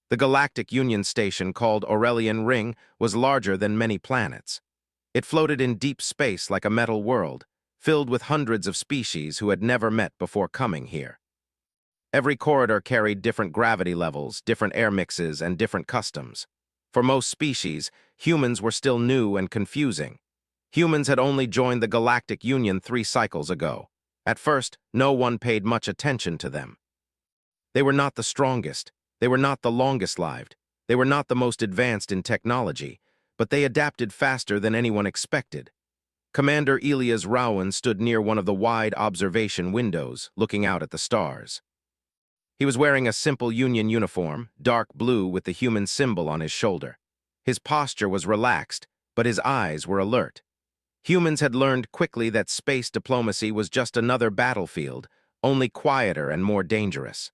The Galactic Union station called Aurelian Ring was larger than many planets. It floated in deep space like a metal world, filled with hundreds of species who had never met before coming here. Every corridor carried different gravity levels, different air mixes, and different customs. For most species, humans were still new and confusing. Humans had only joined the Galactic Union 3 cycles ago. At first, no one paid much attention to them. They were not the strongest, they were not the longest-lived, they were not the most advanced in technology, but they adapted faster than anyone expected. Commander Elias Rowan stood near one of the wide observation windows, looking out at the stars. He was wearing a simple Union uniform, dark blue with the human symbol on his shoulder. His posture was relaxed, but his eyes were alert. Humans had learned quickly that space diplomacy was just another battlefield, only quieter and more dangerous.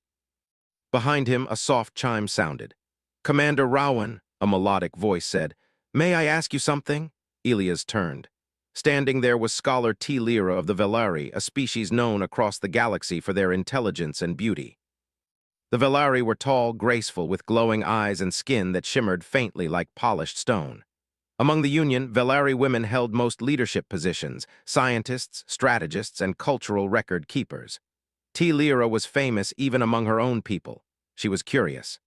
Behind him, a soft chime sounded. "Commander Rowan," a melodic voice said. "May I ask you something?" Elias turned. Standing there was Scholar T. Lyra of the Velari, a species known across the galaxy for their intelligence and beauty. The Velari were tall, graceful, with glowing eyes and skin that shimmered faintly like polished stone. Among the Union, Velari women held most leadership positions, scientists, strategists, and cultural record keepers. T. Lyra was famous even among her own people. She was curious.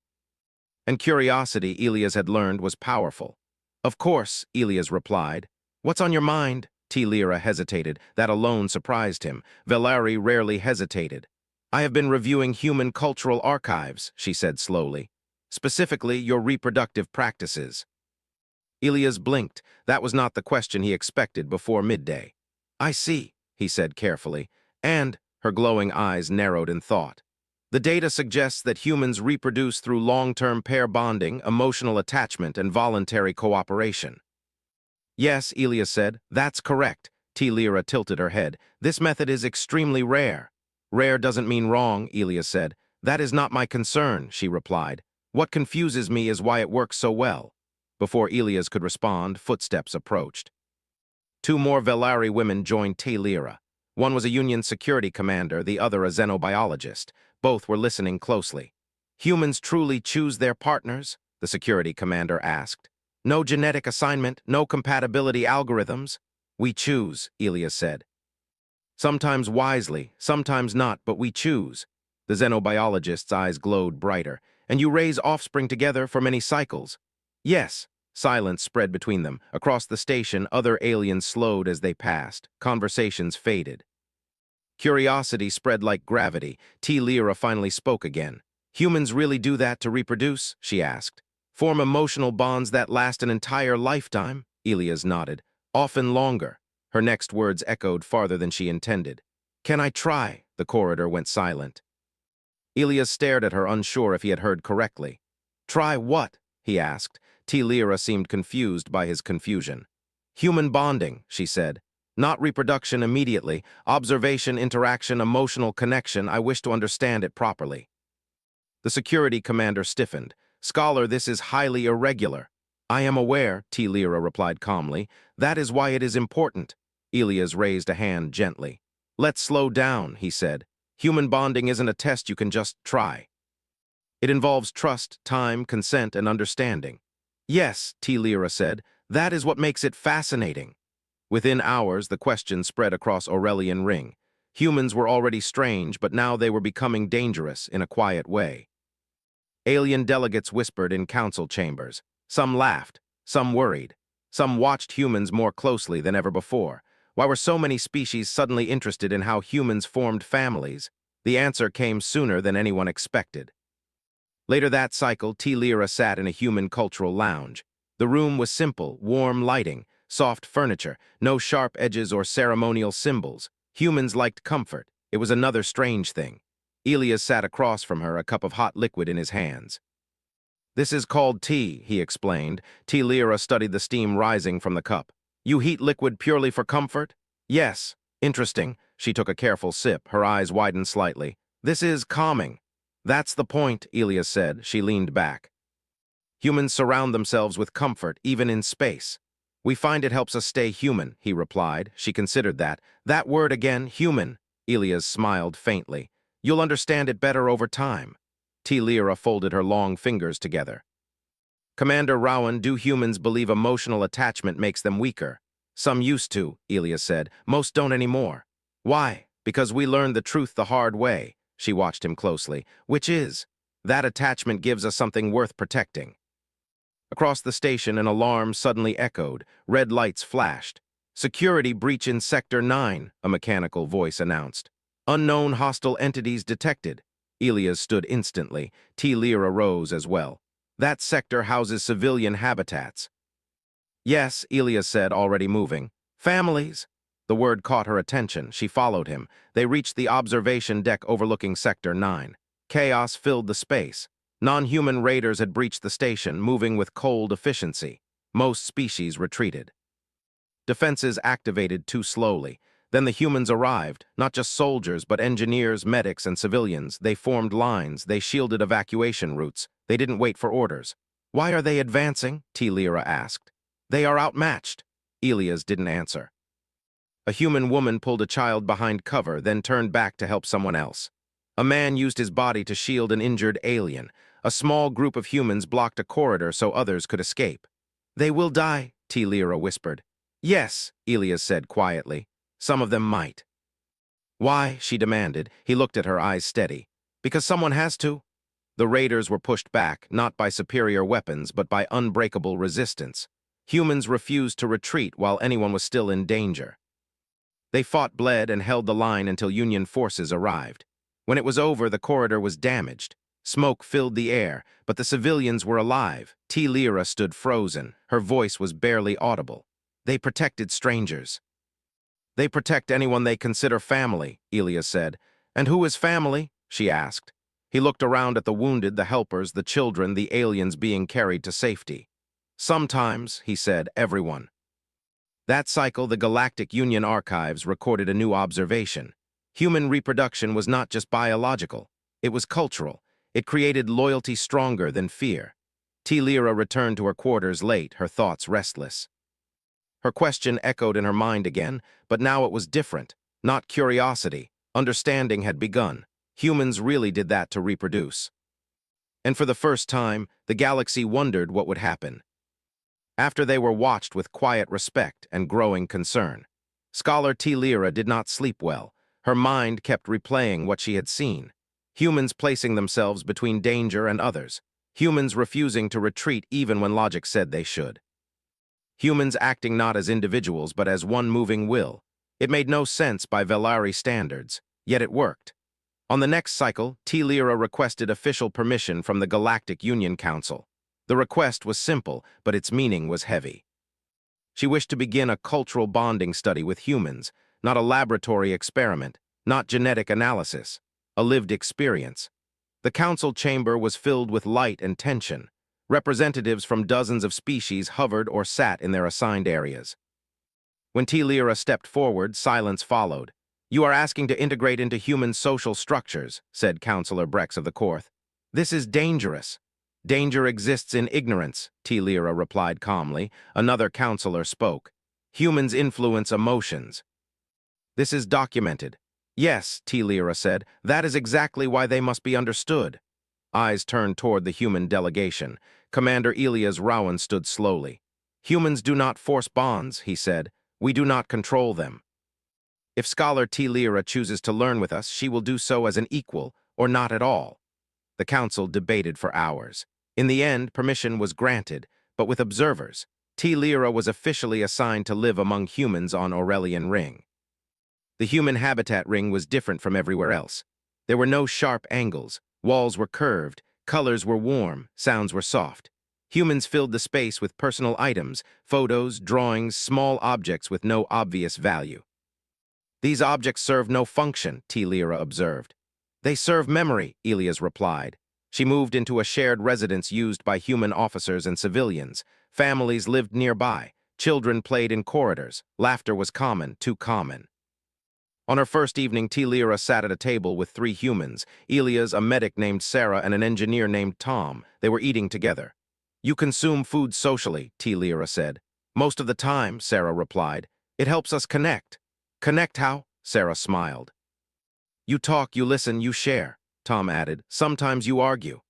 And curiosity, Elias had learned, was powerful. "Of course," Elias replied. "What's on your mind?" T. Lyra hesitated. That alone surprised him. Velari rarely hesitated. "I have been reviewing human cultural archives," she said slowly. "Specifically, your reproductive practices." Elias blinked. That was not the question he expected before midday. "I see," he said carefully, and her glowing eyes narrowed in thought. "The data suggests that humans reproduce through long-term pair bonding, emotional attachment, and voluntary cooperation." "Yes," Elias said, "that's correct." T. Lyra tilted her head. "This method is extremely rare." "Rare doesn't mean wrong," Elias said. "That is not my concern," she replied. "What confuses me is why it works so well." Before Elias could respond, footsteps approached. Two more Velari women joined T. Lyra. One was a Union security commander, the other a xenobiologist. Both were listening closely. "Humans truly choose their partners?" the security commander asked. "No genetic assignment, no compatibility algorithms?" "We choose," Elias said. "Sometimes wisely, sometimes not, but we choose." The xenobiologist's eyes glowed brighter. "And you raise offspring together for many cycles?" "Yes." Silence spread between them. Across the station, other aliens slowed as they passed. Conversations faded. Curiosity spread like gravity. T. Lyra finally spoke again. "Humans really do that to reproduce?" she asked. "Form emotional bonds that last an entire lifetime?" Elias nodded. "Often longer." Her next words echoed farther than she intended. "Can I try?" The corridor went silent. Elias stared at her, unsure if he had heard correctly. "Try what?" he asked. T. Lyra seemed confused by his confusion. "Human bonding," she said. "Not reproduction immediately. Observation, interaction, emotional connection. I wish to understand it properly." The security commander stiffened. "Scholar, this is highly irregular." "I am aware," T. Lyra replied calmly. "That is why it is important." Elias raised a hand gently. "Let's slow down," he said. "Human bonding isn't a test you can just try. It involves trust, time, consent, and understanding." "Yes," T. Lyra said. "That is what makes it fascinating." Within hours, the question spread across Aurelian Ring. Humans were already strange, but now they were becoming dangerous in a quiet way. Alien delegates whispered in council chambers. Some laughed, some worried. Some watched humans more closely than ever before. Why were so many species suddenly interested in how humans formed families? The answer came sooner than anyone expected. Later that cycle, T. Lyra sat in a human cultural lounge. The room was simple, warm lighting, soft furniture, no sharp edges or ceremonial symbols. Humans liked comfort. It was another strange thing. Elias sat across from her, a cup of hot liquid in his hands. "This is called tea," he explained. T. Lyra studied the steam rising from the cup. "You heat liquid purely for comfort?" "Yes." "Interesting." She took a careful sip, her eyes widened slightly. "This is calming." "That's the point," Elias said. She leaned back. "Humans surround themselves with comfort, even in space. We find it helps us stay human," he replied. She considered that. "That word again, human." Elias smiled faintly. "You'll understand it better over time." T-Lyra folded her long fingers together. Commander Rowan, do humans believe emotional attachment makes them weaker? Some used to, Elias said. Most don't anymore. Why? Because we learned the truth the hard way. She watched him closely. Which is, that attachment gives us something worth protecting. Across the station, an alarm suddenly echoed. Red lights flashed. Security breach in Sector 9, a mechanical voice announced. Unknown hostile entities detected. Elias stood instantly. T-Lyra rose as well. That sector houses civilian habitats. Yes, Elias said, already moving. Families. The word caught her attention. She followed him. They reached the observation deck overlooking Sector 9. Chaos filled the space. Non-human raiders had breached the station, moving with cold efficiency. Most species retreated. Defenses activated too slowly. Then the humans arrived, not just soldiers, but engineers, medics, and civilians. They formed lines. They shielded evacuation routes. They didn't wait for orders. Why are they advancing? T-Lyra asked. They are outmatched. Elias didn't answer. A human woman pulled a child behind cover, then turned back to help someone else. A man used his body to shield an injured alien. A small group of humans blocked a corridor so others could escape. They will die, T-Lyra whispered. Yes, Elias said quietly. Some of them might. Why? She demanded. He looked at her, eyes steady. Because someone has to. The raiders were pushed back, not by superior weapons, but by unbreakable resistance. Humans refused to retreat while anyone was still in danger. They fought, bled, and held the line until Union forces arrived. When it was over, the corridor was damaged. Smoke filled the air, but the civilians were alive. T-Lyra stood frozen. Her voice was barely audible. They protected strangers. They protect anyone they consider family, Elias said. And who is family? She asked. He looked around at the wounded, the helpers, the children, the aliens being carried to safety. Sometimes, he said, everyone. That cycle, the Galactic Union archives recorded a new observation. Human reproduction was not just biological. It was cultural. It created loyalty stronger than fear. T-Lyra returned to her quarters late, her thoughts restless. Her question echoed in her mind again, but now it was different. Not curiosity. Understanding had begun. Humans really did that to reproduce. And for the first time, the galaxy wondered what would happen. After they were watched with quiet respect and growing concern. Scholar T-Lyra did not sleep well. Her mind kept replaying what she had seen. Humans placing themselves between danger and others. Humans refusing to retreat even when logic said they should. Humans acting not as individuals but as one moving will. It made no sense by Velari standards, yet it worked. On the next cycle, T-Lyra requested official permission from the Galactic Union Council. The request was simple, but its meaning was heavy. She wished to begin a cultural bonding study with humans, not a laboratory experiment, not genetic analysis, a lived experience. The council chamber was filled with light and tension. Representatives from dozens of species hovered or sat in their assigned areas. When T-Lyra stepped forward, silence followed. You are asking to integrate into human social structures, said Councillor Brex of the Korth. This is dangerous. Danger exists in ignorance, T-Lyra replied calmly. Another councillor spoke. Humans influence emotions. This is documented. Yes, T-Lyra said, that is exactly why they must be understood. Eyes turned toward the human delegation. Commander Elias Rowan stood slowly. Humans do not force bonds, he said. We do not control them. If Scholar T-Lyra chooses to learn with us, she will do so as an equal, or not at all. The council debated for hours. In the end, permission was granted, but with observers. T-Lyra was officially assigned to live among humans on Aurelian Ring. The human habitat ring was different from everywhere else. There were no sharp angles, walls were curved, colors were warm, sounds were soft. Humans filled the space with personal items, photos, drawings, small objects with no obvious value. These objects serve no function, T-Lyra observed. They serve memory, Elias replied. She moved into a shared residence used by human officers and civilians. Families lived nearby. Children played in corridors. Laughter was common, too common. On her first evening, T-Lyra sat at a table with 3 humans, Elias, a medic named Sarah, and an engineer named Tom. They were eating together. You consume food socially, T-Lyra said. Most of the time, Sarah replied. It helps us connect. Connect how? Sarah smiled. You talk, you listen, you share, Tom added. Sometimes you argue.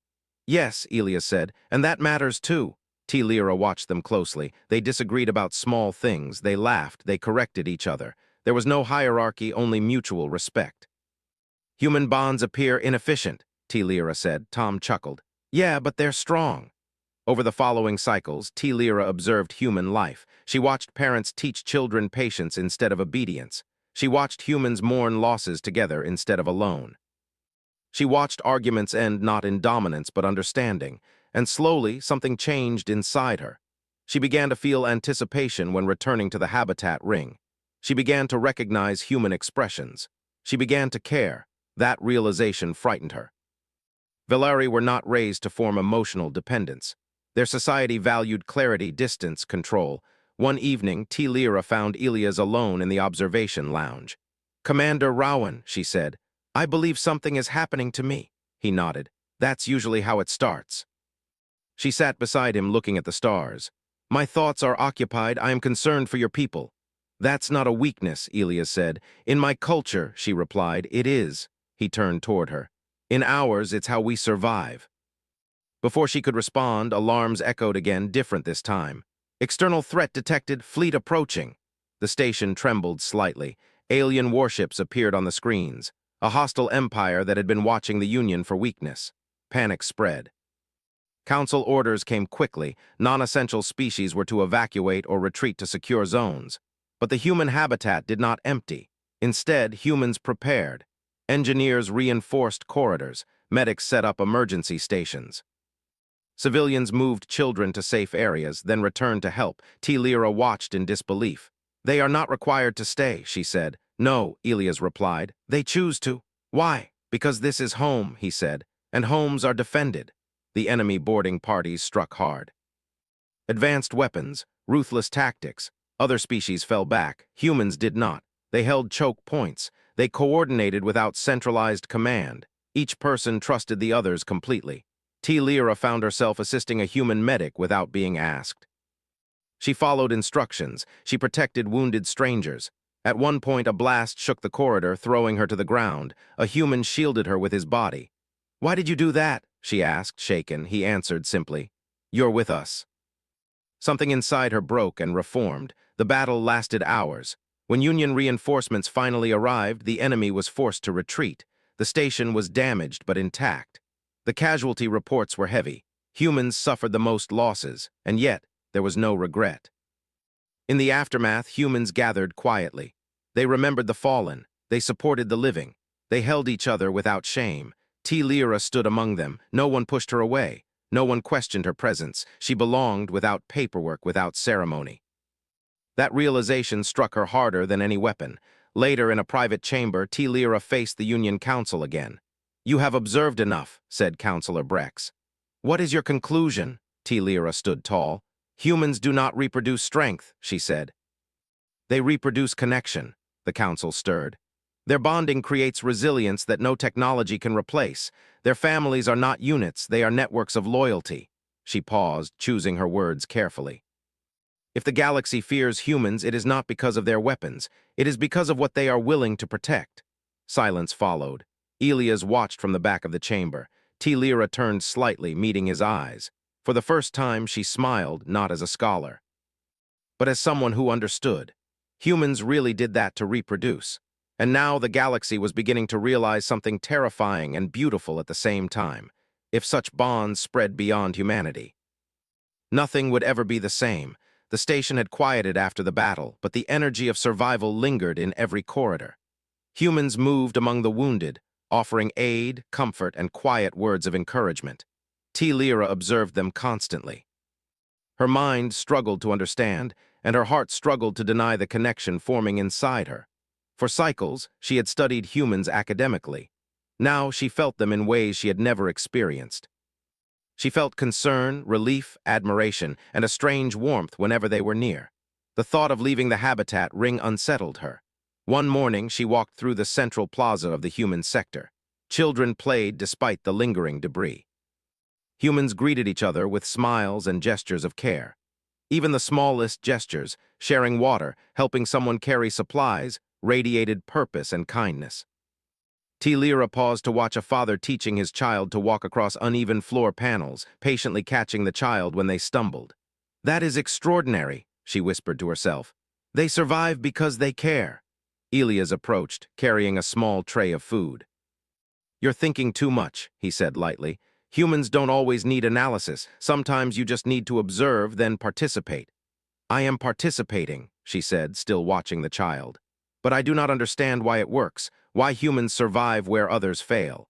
Yes, Elias said, and that matters too. T. Lyra watched them closely. They disagreed about small things. They laughed. They corrected each other. There was no hierarchy, only mutual respect. Human bonds appear inefficient, T. Lyra said. Tom chuckled. Yeah, but they're strong. Over the following cycles, T. Lyra observed human life. She watched parents teach children patience instead of obedience. She watched humans mourn losses together instead of alone. She watched arguments end not in dominance but understanding, and slowly something changed inside her. She began to feel anticipation when returning to the habitat ring. She began to recognize human expressions. She began to care. That realization frightened her. Veleri were not raised to form emotional dependence. Their society valued clarity, distance, control. One evening, T. Lyra found Elias alone in the observation lounge. "Commander Rowan," she said, "I believe something is happening to me." He nodded. "That's usually how it starts." She sat beside him looking at the stars. "My thoughts are occupied. I am concerned for your people." "That's not a weakness," Elias said. "In my culture," she replied, "it is." He turned toward her. "In ours, it's how we survive." Before she could respond, alarms echoed again, different this time. "External threat detected, fleet approaching." The station trembled slightly. Alien warships appeared on the screens. A hostile empire that had been watching the Union for weakness. Panic spread. Council orders came quickly. Non-essential species were to evacuate or retreat to secure zones. But the human habitat did not empty. Instead, humans prepared. Engineers reinforced corridors. Medics set up emergency stations. Civilians moved children to safe areas, then returned to help. T. Lyra watched in disbelief. "They are not required to stay," she said. "No," Elias replied. "They choose to." "Why?" "Because this is home," he said, "and homes are defended." The enemy boarding parties struck hard. Advanced weapons, ruthless tactics. Other species fell back. Humans did not. They held choke points. They coordinated without centralized command. Each person trusted the others completely. T. Lyra found herself assisting a human medic without being asked. She followed instructions. She protected wounded strangers. At one point, a blast shook the corridor, throwing her to the ground. A human shielded her with his body. "Why did you do that?" she asked, shaken. He answered simply, "You're with us." Something inside her broke and reformed. The battle lasted hours. When Union reinforcements finally arrived, the enemy was forced to retreat. The station was damaged but intact. The casualty reports were heavy. Humans suffered the most losses, and yet there was no regret. In the aftermath, humans gathered quietly. They remembered the fallen. They supported the living. They held each other without shame. T. Lyra stood among them. No one pushed her away. No one questioned her presence. She belonged without paperwork, without ceremony. That realization struck her harder than any weapon. Later, in a private chamber, T. Lyra faced the Union Council again. "You have observed enough," said Councillor Brex. "What is your conclusion?" T. Lyra stood tall. "Humans do not reproduce strength," she said. "They reproduce connection," the council stirred. "Their bonding creates resilience that no technology can replace. Their families are not units, they are networks of loyalty." She paused, choosing her words carefully. "If the galaxy fears humans, it is not because of their weapons. It is because of what they are willing to protect." Silence followed. Elias watched from the back of the chamber. T. Lyra turned slightly, meeting his eyes. For the first time, she smiled, not as a scholar, but as someone who understood. Humans really did that to reproduce. And now the galaxy was beginning to realize something terrifying and beautiful at the same time. If such bonds spread beyond humanity, nothing would ever be the same. The station had quieted after the battle, but the energy of survival lingered in every corridor. Humans moved among the wounded, offering aid, comfort, and quiet words of encouragement. T. Lyra observed them constantly. Her mind struggled to understand, and her heart struggled to deny the connection forming inside her. For cycles, she had studied humans academically. Now she felt them in ways she had never experienced. She felt concern, relief, admiration, and a strange warmth whenever they were near. The thought of leaving the habitat ring unsettled her. One morning, she walked through the central plaza of the human sector. Children played despite the lingering debris. Humans greeted each other with smiles and gestures of care. Even the smallest gestures, sharing water, helping someone carry supplies, radiated purpose and kindness. Lyra paused to watch a father teaching his child to walk across uneven floor panels, patiently catching the child when they stumbled. "That is extraordinary," she whispered to herself. "They survive because they care." Elias approached, carrying a small tray of food. "You're thinking too much," he said lightly. "Humans don't always need analysis. Sometimes you just need to observe, then participate." "I am participating," she said, still watching the child. "But I do not understand why it works, why humans survive where others fail."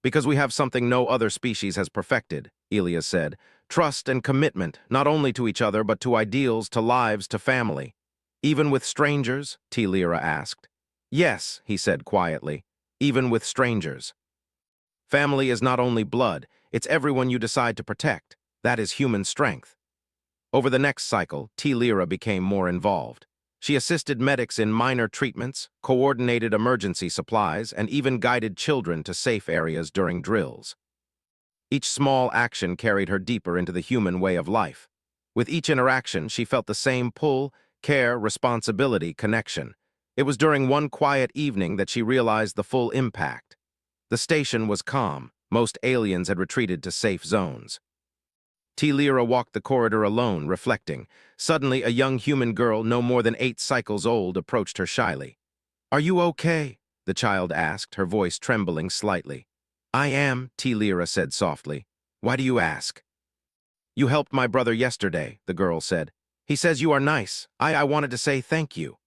"Because we have something no other species has perfected," Elias said. "Trust and commitment, not only to each other, but to ideals, to lives, to family." "Even with strangers?" Lyra asked. "Yes," he said quietly. "Even with strangers. Family is not only blood, it's everyone you decide to protect. That is human strength." Over the next cycle, Lyra became more involved. She assisted medics in minor treatments, coordinated emergency supplies, and even guided children to safe areas during drills. Each small action carried her deeper into the human way of life. With each interaction, she felt the same pull, care, responsibility, connection. It was during one quiet evening that she realized the full impact. The station was calm. Most aliens had retreated to safe zones. Lyra walked the corridor alone, reflecting. Suddenly, a young human girl, no more than 8 cycles old, approached her shyly. "Are you okay?" the child asked, her voice trembling slightly. "I am," Lyra said softly. "Why do you ask?" "You helped my brother yesterday," the girl said. "He says you are nice. I wanted to say thank you."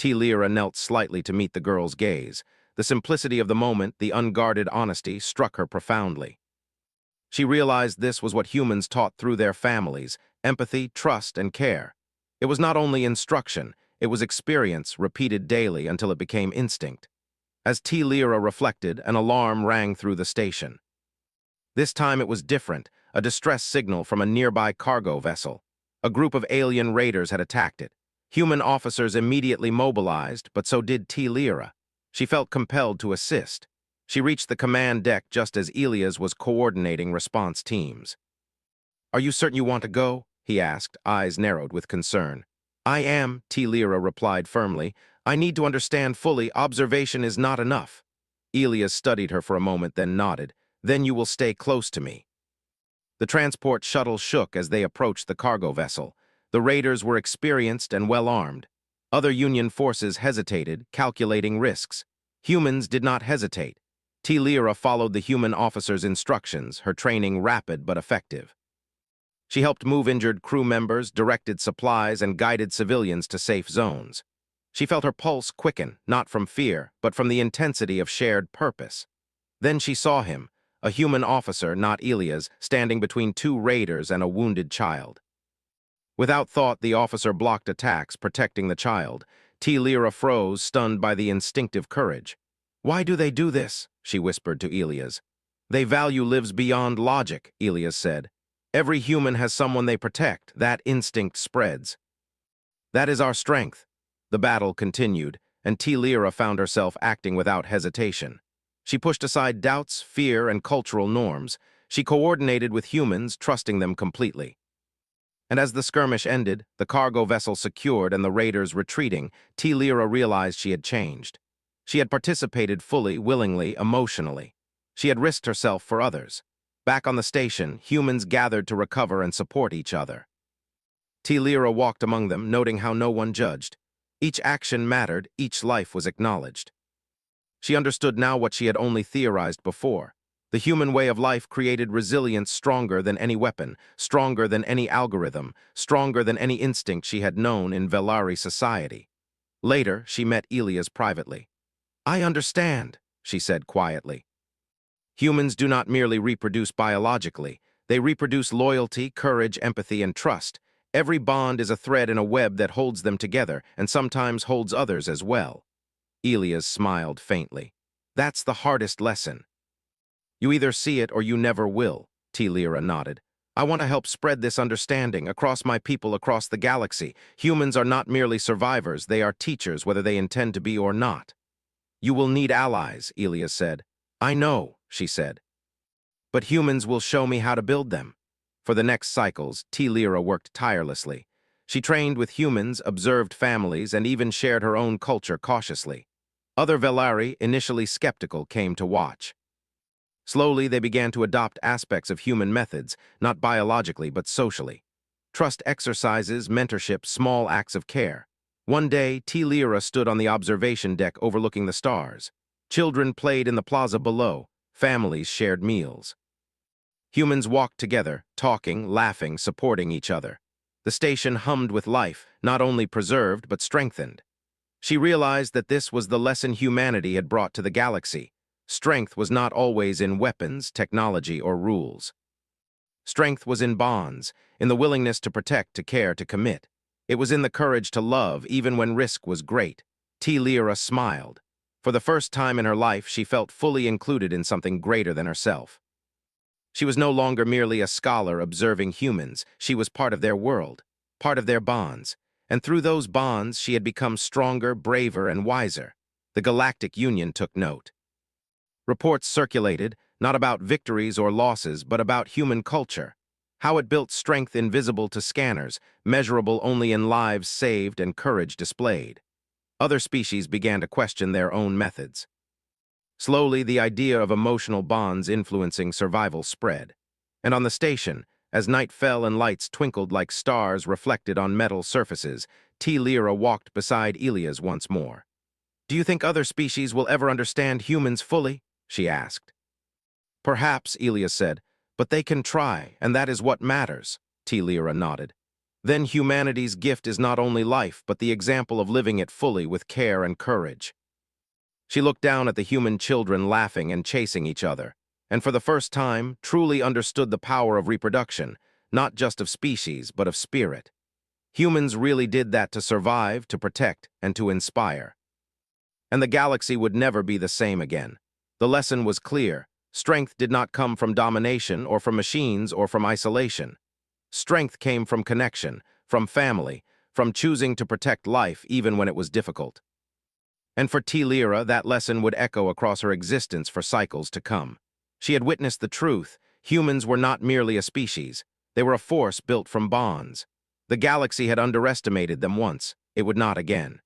Lyra knelt slightly to meet the girl's gaze. The simplicity of the moment, the unguarded honesty, struck her profoundly. She realized this was what humans taught through their families: empathy, trust, and care. It was not only instruction, it was experience repeated daily until it became instinct. As Lyra reflected, an alarm rang through the station. This time it was different, a distress signal from a nearby cargo vessel. A group of alien raiders had attacked it. Human officers immediately mobilized, but so did Lyra. She felt compelled to assist. She reached the command deck just as Elias was coordinating response teams. "Are you certain you want to go?" he asked, eyes narrowed with concern. "I am," Lyra replied firmly. "I need to understand fully. Observation is not enough." Elias studied her for a moment, then nodded. "Then you will stay close to me." The transport shuttle shook as they approached the cargo vessel. The raiders were experienced and well-armed. Other Union forces hesitated, calculating risks. Humans did not hesitate. Lyra followed the human officer's instructions, her training rapid but effective. She helped move injured crew members, directed supplies, and guided civilians to safe zones. She felt her pulse quicken, not from fear, but from the intensity of shared purpose. Then she saw him, a human officer, not Elias, standing between 2 raiders and a wounded child. Without thought, the officer blocked attacks, protecting the child. Lyra froze, stunned by the instinctive courage. "Why do they do this?" she whispered to Elias. "They value lives beyond logic," Elias said. "Every human has someone they protect. That instinct spreads. That is our strength." The battle continued, and Lyra found herself acting without hesitation. She pushed aside doubts, fear, and cultural norms. She coordinated with humans, trusting them completely. And as the skirmish ended, the cargo vessel secured and the raiders retreating, Lyra realized she had changed. She had participated fully, willingly, emotionally. She had risked herself for others. Back on the station, humans gathered to recover and support each other. Lyra walked among them, noting how no one judged. Each action mattered, each life was acknowledged. She understood now what she had only theorized before. The human way of life created resilience stronger than any weapon, stronger than any algorithm, stronger than any instinct she had known in Velari society. Later, she met Elias privately. "I understand," she said quietly. "Humans do not merely reproduce biologically. They reproduce loyalty, courage, empathy, and trust. Every bond is a thread in a web that holds them together and sometimes holds others as well." Elias smiled faintly. "That's the hardest lesson. You either see it or you never will," Lyra nodded. "I want to help spread this understanding across my people, across the galaxy. Humans are not merely survivors, they are teachers, whether they intend to be or not." "You will need allies," Elias said. "I know," she said. "But humans will show me how to build them." For the next cycles, Lyra worked tirelessly. She trained with humans, observed families, and even shared her own culture cautiously. Other Velari, initially skeptical, came to watch. Slowly, they began to adopt aspects of human methods, not biologically but socially. Trust exercises, mentorship, small acts of care. One day, Terra stood on the observation deck overlooking the stars. Children played in the plaza below. Families shared meals. Humans walked together, talking, laughing, supporting each other. The station hummed with life, not only preserved but strengthened. She realized that this was the lesson humanity had brought to the galaxy. Strength was not always in weapons, technology, or rules. Strength was in bonds, in the willingness to protect, to care, to commit. It was in the courage to love, even when risk was great. Terra smiled. For the first time in her life, she felt fully included in something greater than herself. She was no longer merely a scholar observing humans. She was part of their world, part of their bonds. And through those bonds, she had become stronger, braver, and wiser. The Galactic Union took note. Reports circulated, not about victories or losses, but about human culture. How it built strength invisible to scanners, measurable only in lives saved and courage displayed. Other species began to question their own methods. Slowly, the idea of emotional bonds influencing survival spread. And on the station, as night fell and lights twinkled like stars reflected on metal surfaces, Terra walked beside Elias once more. "Do you think other species will ever understand humans fully?" she asked. "Perhaps," Elias said, "but they can try, and that is what matters." Terra nodded. "Then humanity's gift is not only life, but the example of living it fully with care and courage." She looked down at the human children laughing and chasing each other, and for the first time truly understood the power of reproduction, not just of species, but of spirit. Humans really did that to survive, to protect, and to inspire. And the galaxy would never be the same again. The lesson was clear. Strength did not come from domination or from machines or from isolation. Strength came from connection, from family, from choosing to protect life even when it was difficult. And for Terra, that lesson would echo across her existence for cycles to come. She had witnessed the truth. Humans were not merely a species. They were a force built from bonds. The galaxy had underestimated them once. It would not again.